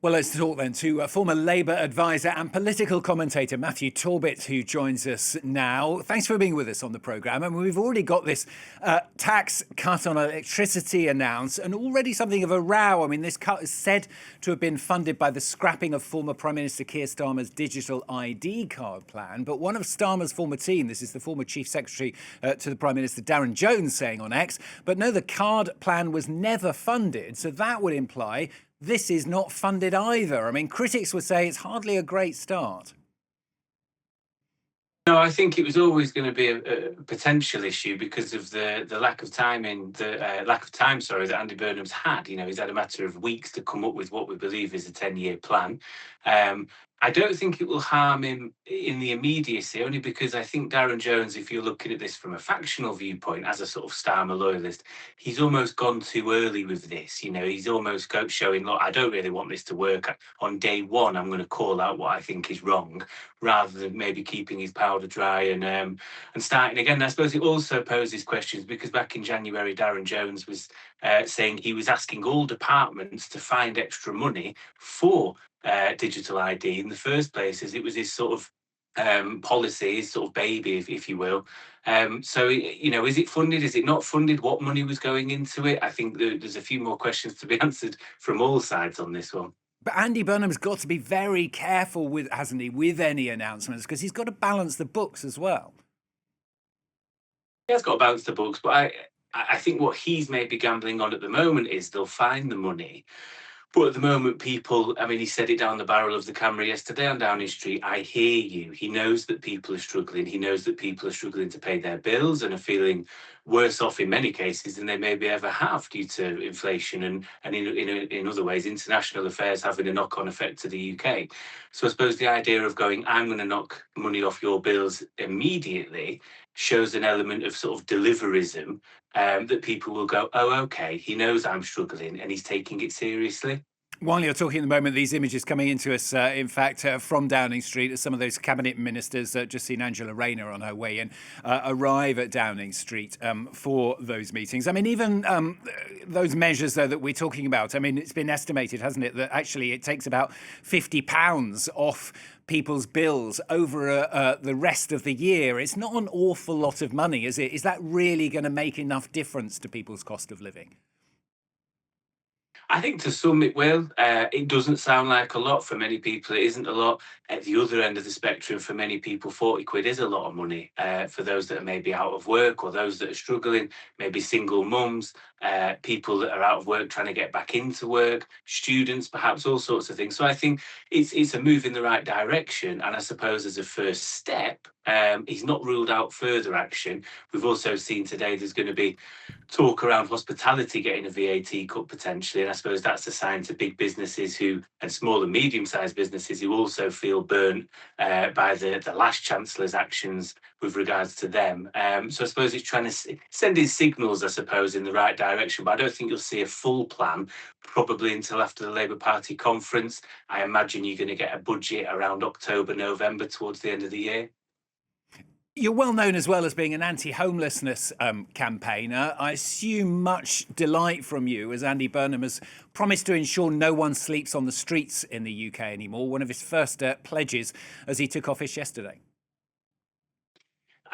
Well, let's talk then to former Labour advisor and political commentator Matthew Torbitt, who joins us now. Thanks for being with us on the programme. And we've already got this tax cut on electricity announced, and already something of a row. I mean, this cut is said to have been funded by the scrapping of former Prime Minister Keir Starmer's digital ID card plan. But one of Starmer's former team, this is the former Chief Secretary to the Prime Minister, Darren Jones, saying on X, but no, the card plan was never funded. So that would imply this is not funded either. I mean, critics would say it's hardly a great start. No, I think it was always going to be a potential issue because of the lack of time that Andy Burnham's had. You know, he's had a matter of weeks to come up with what we believe is a 10-year plan. I don't think it will harm him in the immediacy, only because I think Darren Jones, if you're looking at this from a factional viewpoint, as a sort of Starmer loyalist, he's almost gone too early with this. You know, he's almost showing, look, I don't really want this to work. On day one, I'm going to call out what I think is wrong, rather than maybe keeping his powder dry and starting again. And I suppose it also poses questions because back in January, Darren Jones was saying he was asking all departments to find extra money for digital ID in the first place, as it was his sort of policy, his sort of baby, if you will. So, you know, is it funded? Is it not funded? What money was going into it? I think there's a few more questions to be answered from all sides on this one. But Andy Burnham's got to be very careful with, hasn't he, with any announcements, because he's got to balance the books as well. He has got to balance the books, but I think what he's maybe gambling on at the moment is they'll find the money. But at the moment, people, I mean, he said it down the barrel of the camera yesterday on Downing Street, I hear you. He knows that people are struggling. He knows that people are struggling to pay their bills and are feeling worse off in many cases than they maybe ever have due to inflation and in other ways, international affairs having a knock-on effect to the UK. So I suppose the idea of going, I'm going to knock money off your bills immediately shows an element of sort of deliverism, that people will go, oh, okay, he knows I'm struggling and he's taking it seriously. While you're talking at the moment, these images coming into us, in fact, from Downing Street, as some of those cabinet ministers, just seen Angela Rayner on her way in, arrive at Downing Street for those meetings. I mean, even those measures, though, that we're talking about, I mean, it's been estimated, hasn't it, that actually it takes about £50 off people's bills over the rest of the year. It's not an awful lot of money, is it? Is that really going to make enough difference to people's cost of living? I think to some it will. It doesn't sound like a lot. For many people, it isn't a lot. At the other end of the spectrum, for many people, 40 quid is a lot of money. For those that are maybe out of work or those that are struggling, maybe single mums, people that are out of work trying to get back into work, students, perhaps all sorts of things. So I think it's a move in the right direction. And I suppose as a first step, he's not ruled out further action. We've also seen today there's going to be talk around hospitality getting a VAT cut potentially, and I suppose that's a sign to big businesses and small and medium-sized businesses who also feel burnt by the last Chancellor's actions with regards to them. So I suppose it's trying to send in signals, I suppose, in the right direction, but I don't think you'll see a full plan probably until after the Labour Party conference. I imagine you're going to get a budget around October, November, towards the end of the year. You're well known as well as being an anti-homelessness campaigner. I assume much delight from you as Andy Burnham has promised to ensure no one sleeps on the streets in the UK anymore, one of his first pledges as he took office yesterday.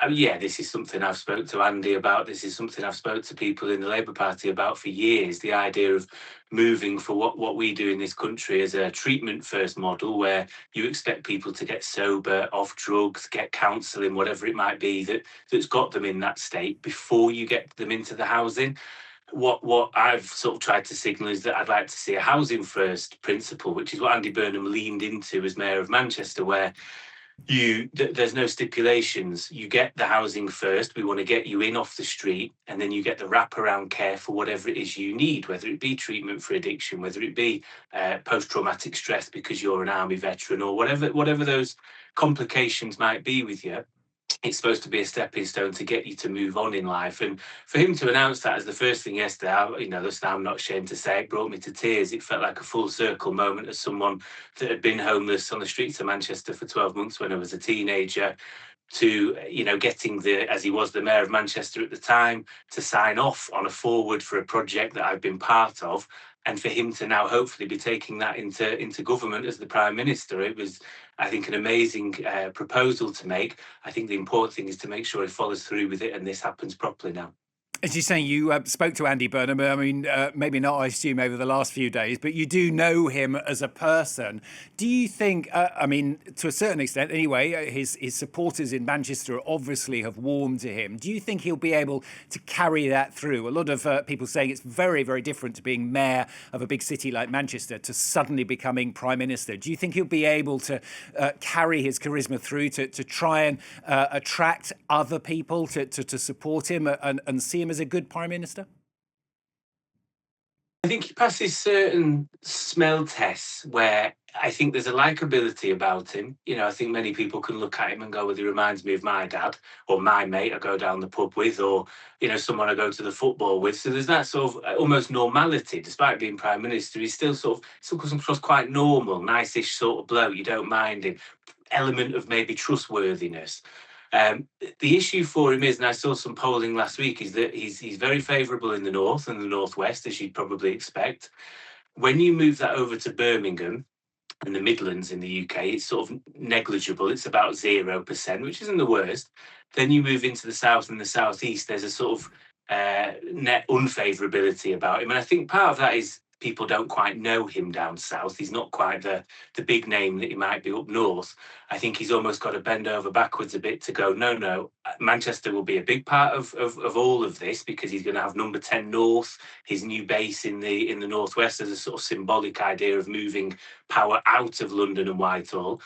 Yeah, this is something I've spoke to Andy about. This is something I've spoke to people in the Labour Party about for years. The idea of moving for what we do in this country as a treatment first model, where you expect people to get sober, off drugs, get counselling, whatever it might be that's got them in that state before you get them into the housing. What I've sort of tried to signal is that I'd like to see a housing first principle, which is what Andy Burnham leaned into as Mayor of Manchester, where there's no stipulations. You get the housing first. We want to get you in off the street, and then you get the wraparound care for whatever it is you need, whether it be treatment for addiction, whether it be post-traumatic stress because you're an army veteran, or whatever those complications might be with you. It's supposed to be a stepping stone to get you to move on in life. And for him to announce that as the first thing yesterday, listen, I'm not ashamed to say it brought me to tears. It felt like a full circle moment as someone that had been homeless on the streets of Manchester for 12 months when I was a teenager, to getting as he was the Mayor of Manchester at the time, to sign off on a forward for a project that I've been part of. and for him to now hopefully be taking that into government as the Prime Minister. It was, I think, an amazing proposal to make. I think the important thing is to make sure he follows through with it and this happens properly now. As you're saying, you spoke to Andy Burnham. I mean, maybe not, I assume, over the last few days, but you do know him as a person. Do you think, I mean, to a certain extent anyway, his supporters in Manchester obviously have warmed to him. Do you think he'll be able to carry that through? A lot of people saying it's very, very different to being mayor of a big city like Manchester to suddenly becoming Prime Minister. Do you think he'll be able to carry his charisma through to try and attract other people to support him and see him as a good Prime Minister? I think he passes certain smell tests where I think there's a likability about him. You know, I think many people can look at him and go, well, he reminds me of my dad or my mate I go down the pub with, or, you know, someone I go to the football with. So there's that sort of almost normality. Despite being Prime Minister, he's still comes across quite normal, nice-ish sort of bloke. You don't mind him. Element of maybe trustworthiness. The issue for him is, and I saw some polling last week, is that he's very favourable in the north and the northwest, as you'd probably expect. When you move that over to Birmingham and the Midlands in the UK, it's sort of negligible. It's about 0%, which isn't the worst. Then you move into the south and the southeast, there's a sort of net unfavourability about him. And I think part of that is people don't quite know him down south. He's not quite the big name that he might be up north. I think he's almost got to bend over backwards a bit to go, no, Manchester will be a big part of all of this, because he's going to have number 10 North, his new base in the northwest, as a sort of symbolic idea of moving power out of London and Whitehall.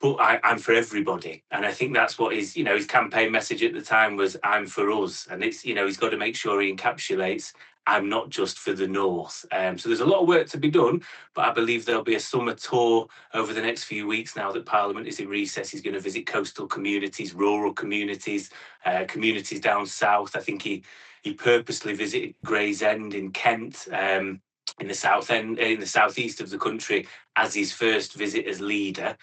But I'm for everybody. And I think that's what his campaign message at the time was, I'm for us. And it's, he's got to make sure he encapsulates, I'm not just for the North. So there's a lot of work to be done, but I believe there'll be a summer tour over the next few weeks now that Parliament is in recess. He's going to visit coastal communities, rural communities, communities down south. I think he purposely visited Gravesend in Kent, in the southeast of the country, as his first visit as leader,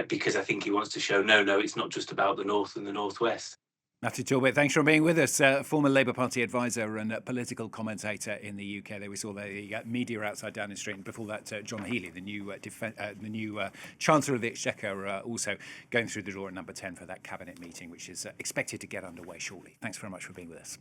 because I think he wants to show, no, it's not just about the north and the northwest. Matthew Torbitt, thanks for being with us. Former Labour Party advisor and political commentator in the UK. There we saw the media outside Downing Street. And before that, John Healey, the new Chancellor of the Exchequer, also going through the door at number 10 for that cabinet meeting, which is expected to get underway shortly. Thanks very much for being with us.